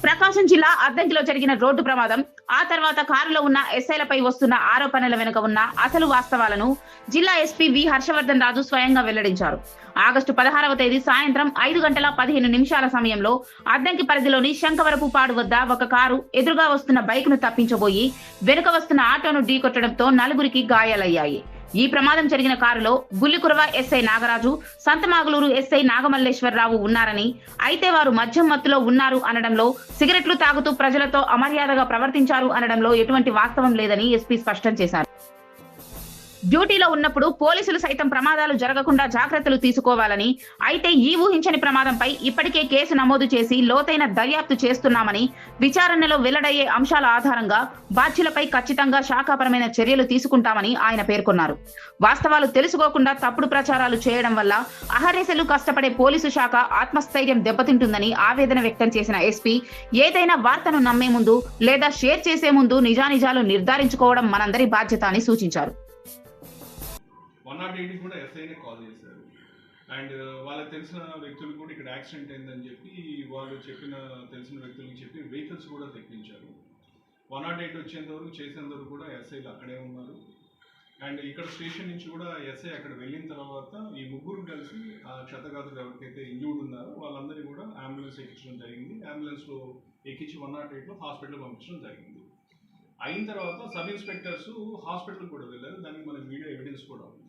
ప్రకాశం జిల్లా అద్దంకిలో జరిగిన రోడ్డు ప్రమాదం, ఆ తర్వాత కారులో ఉన్న ఎస్ఐలపై వస్తున్న ఆరోపణల వెనుక ఉన్న అసలు వాస్తవాలను జిల్లా ఎస్పీ వి హర్షవర్ధన్ రాజు స్వయంగా వెల్లడించారు. ఆగస్టు 16వ తేదీ సాయంత్రం 5:15 సమయంలో అద్దంకి పరిధిలోని శంకవరపుపాడు వద్ద ఒక కారు ఎదురుగా వస్తున్న బైక్ ను తప్పించబోయి వెనుక వస్తున్న ఆటోను ఢీకొట్టడంతో నలుగురికి గాయాలయ్యాయి. ఈ ప్రమాదం జరిగిన కారులో గుల్లికురవ ఎస్ఐ నాగరాజు, సంతమాగులూరు ఎస్ఐ నాగమల్లేశ్వరరావు ఉన్నారని, అయితే వారు మద్యం మత్తులో ఉన్నారు అనడంలో, సిగరెట్లు తాగుతూ ప్రజలతో అమర్యాదగా ప్రవర్తించారు అనడంలో ఎటువంటి వాస్తవం లేదని ఎస్పీ స్పష్టం చేశారు. డ్యూటీలో ఉన్నప్పుడు పోలీసులు సైతం ప్రమాదాలు జరగకుండా జాగ్రత్తలు తీసుకోవాలని, అయితే ఈ ఊహించని ప్రమాదంపై ఇప్పటికే కేసు నమోదు చేసి లోతైన దర్యాప్తు చేస్తున్నామని, విచారణలో వెల్లడయ్యే అంశాల ఆధారంగా బాధ్యులపై ఖచ్చితంగా శాఖాపరమైన చర్యలు తీసుకుంటామని ఆయన పేర్కొన్నారు. వాస్తవాలు తెలుసుకోకుండా తప్పుడు ప్రచారాలు చేయడం వల్ల అహర్నిశలు కష్టపడే పోలీసు శాఖ ఆత్మస్థైర్యం దెబ్బతింటుందని ఆవేదన వ్యక్తం చేసిన ఎస్పీ, ఏదైనా వార్తను నమ్మే ముందు లేదా షేర్ చేసే ముందు నిజానిజాలు నిర్ధారించుకోవడం మనందరి బాధ్యత అని సూచించారు. 108 కూడా ఎస్ఐనే కాల్ చేశారు. అండ్ వాళ్ళకి తెలిసిన వ్యక్తులు కూడా ఇక్కడ యాక్సిడెంట్ అయిందని చెప్పి వాళ్ళు తెలిసిన వ్యక్తులకు చెప్పి వెహికల్స్ కూడా తెప్పించారు. 108 వచ్చేంతవరకు చేసేంతవరకు కూడా ఎస్ఐలు అక్కడే ఉన్నారు. అండ్ ఇక్కడ స్టేషన్ నుంచి కూడా ఎస్ఐ అక్కడ వెళ్ళిన తర్వాత ఈ ముగ్గురు కలిసి ఆ క్షతగాతులు ఎవరికైతే ఇంజూర్డ్ ఉన్నారో వాళ్ళందరినీ కూడా అంబులెన్స్ ఎక్కించడం జరిగింది. అంబులెన్స్లో ఎక్కించి 108లో హాస్పిటల్ పంపించడం జరిగింది. అయిన తర్వాత సబ్ ఇన్స్పెక్టర్స్ హాస్పిటల్ కూడా వెళ్ళారు. దానికి మన వీడియో ఎవిడెన్స్ కూడా ఉంది.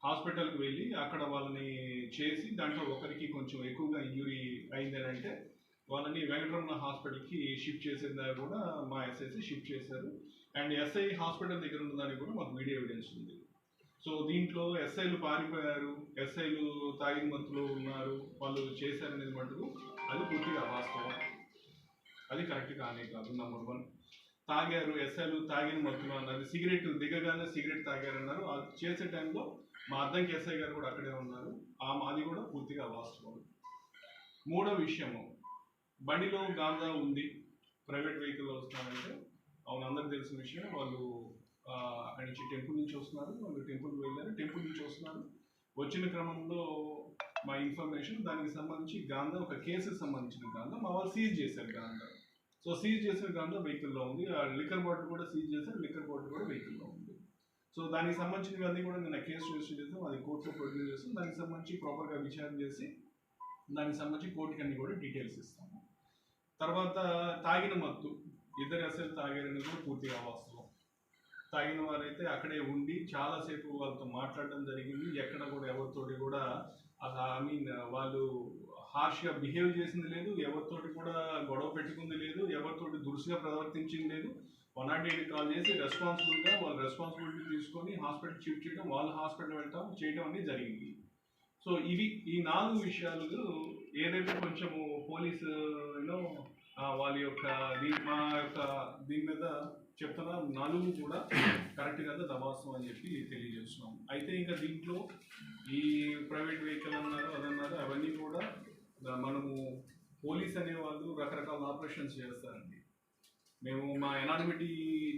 హాస్పిటల్కి వెళ్ళి అక్కడ వాళ్ళని చేసి దాంట్లో ఒకరికి కొంచెం ఎక్కువగా ఇంజురీ అయిందని అంటే వాళ్ళని వెంకటరమణ హాస్పిటల్కి షిఫ్ట్ చేసేదా కూడా మా ఎస్ఐసి షిఫ్ట్ చేశారు. అండ్ ఎస్ఐ హాస్పిటల్ దగ్గర ఉన్నదానికి కూడా మాకు వీడియో ఎవిడెన్స్ ఉంది. సో దీంట్లో ఎస్ఐలు పారిపోయారు, ఎస్ఐలు తాగిన మత్తులో ఉన్నారు, వాళ్ళు చేశారనేది మటుకు అది పూర్తిగా అవాస్తవం. అది కరెక్ట్ కానే కాదు. నంబర్ 1 తాగారు, ఎస్ఐలు తాగిన మత్తులో అన్నారు. సిగరెట్ దిగగానే సిగరెట్ తాగారన్నారు. అది చేసే టైంలో మా అద్దంకి ఎస్ఐ గారు కూడా అక్కడే ఉన్నారు. అది కూడా పూర్తిగా వాస్తవం. మూడో విషయము, బండిలో గాంజా ఉంది, ప్రైవేట్ వెహికల్లో వస్తున్నారంటే అవును, అందరికి తెలిసిన విషయం. వాళ్ళు అక్కడి నుంచి టెంపుల్ నుంచి వస్తున్నారు. వాళ్ళు టెంపుల్కి వెళ్ళారు, టెంపుల్ నుంచి వస్తున్నారు. వచ్చిన క్రమంలో మా ఇన్ఫర్మేషన్ దానికి సంబంధించి గాంజా, ఒక కేసుకి సంబంధించిన గాంజా మా వాళ్ళు సీజ్ చేశారు. గాంజా సో సీజ్ చేసిన గాంజా వెహికల్లో ఉంది. ఆ లిక్కర్ బాటిల్ కూడా సీజ్ చేశారు, లిక్కర్ బాటిల్ కూడా వెహికల్లో ఉంది. సో దానికి సంబంధించినవన్నీ కూడా నేను కేసు రిజిస్టర్ చేస్తాం, అది కోర్టులో ప్రొడ్యూస్ చేస్తాం. దానికి సంబంధించి ప్రాపర్గా విచారణ చేసి దానికి సంబంధించి కోర్టుకి అన్ని కూడా డీటెయిల్స్ ఇస్తాము. తర్వాత తాగిన మత్తు, ఇద్దరు ఎస్ఐలు తాగారని కూడా పూర్తిగా వాస్తవం. తాగిన వారైతే అక్కడే ఉండి చాలాసేపు వాళ్ళతో మాట్లాడడం జరిగింది. ఎక్కడ కూడా ఎవరితోటి కూడా వాళ్ళు హార్ష్గా బిహేవ్ చేసింది లేదు, ఎవరితోటి కూడా గొడవ పెట్టుకుంది లేదు, ఎవరితోటి దురుసుగా ప్రవర్తించింది లేదు. 108 కాల్ చేసి రెస్పాన్సిబుల్గా వాళ్ళు రెస్పాన్సిబిలిటీ తీసుకొని హాస్పిటల్ షిఫ్ట్ చేయడం, వాళ్ళు హాస్పిటల్ చేయడం అనేది జరిగింది. సో ఈ 4 విషయాలు ఏదైతే కొంచెము పోలీసు వాళ్ళ యొక్క దీని మీద చెప్తున్నా 4 కూడా కరెక్ట్ కదా, దవాసం అని చెప్పి తెలియజేస్తున్నాం. అయితే ఇంకా దీంట్లో ఈ ప్రైవేట్ వెహికల్ అన్నారు, అదన్నారు, అవన్నీ కూడా మనము పోలీస్ అనేవాళ్ళు రకరకాల ఆపరేషన్స్ చేస్తారండి. మేము మా ఎనానిమిటీ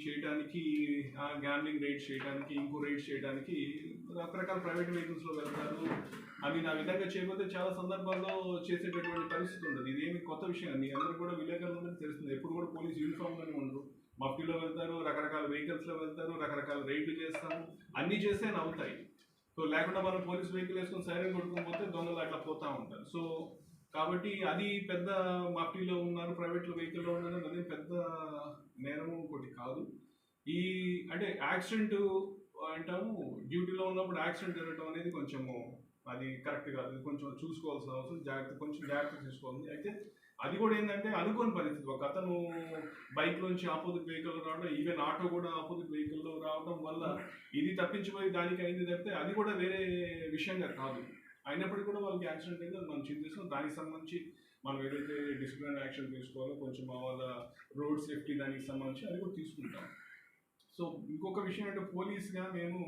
చేయడానికి, గ్యాంబ్లింగ్ రైడ్స్ చేయడానికి, ఇంకో రైడ్స్ చేయడానికి రకరకాల ప్రైవేట్ వెహికల్స్లో వెళ్తారు. అవి నా విధంగా చేయకపోతే చాలా సందర్భాల్లో చేసేటటువంటి పరిస్థితి ఉండదు. ఇదేమి కొత్త విషయం అండి, అందరూ కూడా విలేకరులందరికీ తెలుస్తుంది. ఎప్పుడు కూడా పోలీస్ యూనిఫామ్లోనే ఉండరు, మఫ్టీలో వెళ్తారు, రకరకాల వెహికల్స్లో వెళ్తారు, రకరకాల రైడ్లు చేస్తాము, అన్నీ చేస్తే అవుతాయి. సో లేకుండా మనం పోలీస్ వెహికల్ వేసుకొని సైరన్ కొట్టుకొని పోతే దొంగలు అట్లా పోతూ ఉంటారు. సో కాబట్టి అది పెద్ద మఫ్టీలో ఉన్నారు, ప్రైవేట్లో వెహికల్లో ఉన్నారు, అదే పెద్ద నేరం ఒకటి కాదు. అంటే యాక్సిడెంట్ అంటాము, డ్యూటీలో ఉన్నప్పుడు యాక్సిడెంట్ జరగడం అనేది కొంచెము అది కరెక్ట్ కాదు. అది కొంచెం చూసుకోవాల్సిన అవసరం, కొంచెం జాగ్రత్త తీసుకోవాలి. అయితే అది కూడా ఏంటంటే అనుకోని పరిస్థితి. ఒక అతను బైక్లోంచి ఆపోజిట్ వెహికల్లో రావడం, ఈవెన్ ఆటో కూడా ఆపోజిట్ వెహికల్లో రావడం వల్ల ఇది తప్పించిపోయి దానికి అయింది తప్పితే అది కూడా వేరే విషయంగా కాదు. అయినప్పటికీ కూడా వాళ్ళకి యాక్సిడెంట్ అయితే మనం చింతిస్తాం. దానికి సంబంధించి మనం ఏదైతే డిసిప్లినరీ యాక్షన్ తీసుకోవాలో, కొంచెం వాళ్ళ రోడ్ సేఫ్టీ దానికి సంబంధించి అది కూడా తీసుకుంటాం. సో ఇంకొక విషయం అంటే పోలీస్గా మేము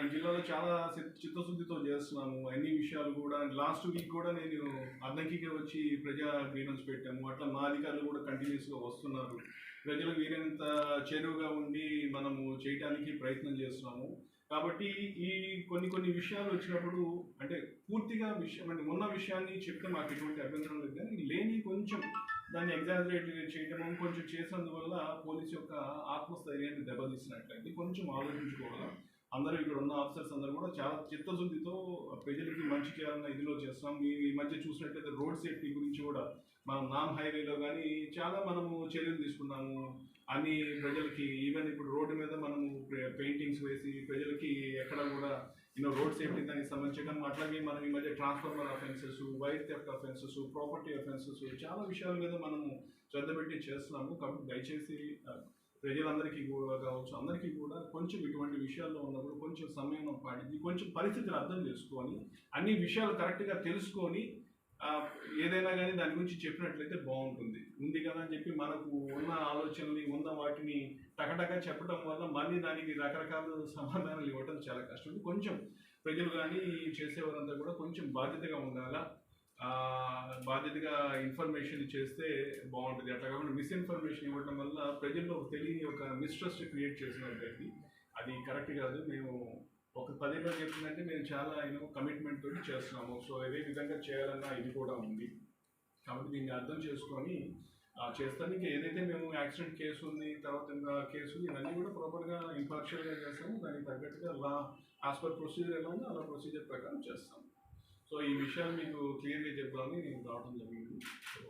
ఈ జిల్లాలో చాలా చిత్తశుద్ధితో చేస్తున్నాము. అన్ని విషయాలు కూడా లాస్ట్ వీక్ కూడా నేను అద్దంకికి వచ్చి ప్రజా గ్రీవెన్స్ పెట్టాము. అట్లా మా అధికారులు కూడా కంటిన్యూస్గా వస్తున్నారు. ప్రజలకు వీలైనంత చేరువుగా ఉండి మనము చేయడానికి ప్రయత్నం చేస్తున్నాము. కాబట్టి ఈ కొన్ని విషయాలు వచ్చినప్పుడు అంటే పూర్తిగా విషయం అంటే ఉన్న విషయాన్ని చెప్తే మాకు ఎటువంటి అభ్యంతరం లేదు, కానీ లేని కొంచెం దాన్ని ఎగ్జాజరేట్ చేయడం కొంచెం చేసినందువల్ల పోలీస్ యొక్క ఆత్మస్థైర్యాన్ని దెబ్బతీసినట్లయితే కొంచెం ఆలోచించుకోవాలి. అందరూ ఇక్కడ ఉన్న ఆఫీసర్స్ అందరూ కూడా చాలా చిత్తశుద్ధితో ప్రజలకి మంచి చేయాలన్న ఇదిలో చేస్తాం. ఈ మధ్య చూసినట్లయితే రోడ్ సేఫ్టీ గురించి కూడా మనం నామ్ హైవేలో కానీ చాలా మనము చర్యలు తీసుకున్నాము. అన్ని ప్రజలకి ఈవెన్ ఇప్పుడు రోడ్డు మీద మనము పెయింటింగ్స్ వేసి ప్రజలకి ఎక్కడ కూడా రోడ్ సేఫ్టీ దానికి సంబంధించి అట్లాగే మనం ఈ మధ్య transformer offences, wire theft offences, property offences చాలా విషయాల మీద మనము శ్రద్ధ పెట్టి చేస్తున్నాము. కాబట్టి దయచేసి ప్రజలందరికీ కూడా కావచ్చు, అందరికీ కూడా కొంచెం ఇటువంటి విషయాల్లో ఉన్నప్పుడు కొంచెం సమయం పాటించి కొంచెం పరిస్థితిని అర్థం చేసుకొని అన్ని విషయాలు కరెక్ట్గా తెలుసుకొని ఏదైనా కానీ దాని గురించి చెప్పినట్లయితే బాగుంటుంది. ఉంది కదా అని చెప్పి మనకు ఉన్న ఆలోచనని ఉన్న వాటిని టకటగా చెప్పడం వల్ల మళ్ళీ దానికి రకరకాల సమాధానాలు ఇవ్వడం చాలా కష్టం. కొంచెం ప్రజలు కానీ చేసేవారంతా కూడా కొంచెం బాధ్యతగా ఉండాలా, బాధ్యతగా ఇన్ఫర్మేషన్ చేస్తే బాగుంటుంది. అట్లా కాకుండా మిస్ఇన్ఫర్మేషన్ ఇవ్వడం వల్ల ప్రజల్లో తెలియని ఒక మిస్ట్రస్ట్ క్రియేట్ చేసినట్లయితే అది కరెక్ట్ కాదు. మేము ఒక 10 రోజులు చెప్తుందంటే మేము చాలా కమిట్మెంట్ తోటి చేస్తున్నాము. సో అదే విధంగా చేయాలన్న ఇది కూడా ఉంది. కాబట్టి దీన్ని అర్థం చేసుకొని చేస్తాను. ఇంకా ఏదైతే మేము యాక్సిడెంట్ కేసు ఉంది, తర్వాత ఇంకా కేసు ఇవన్నీ కూడా ప్రాపర్గా ఇంపార్షియల్గా చేస్తాము. దానికి తగ్గట్టుగా లా యాజ్ పర్ ప్రొసీజర్ ఎలా ఉందో అలా ప్రొసీజర్ ప్రకారం చేస్తాము. సో ఈ విషయాలు మీకు క్లియర్గా చెప్పాలని నేను రావడం జరిగింది. సో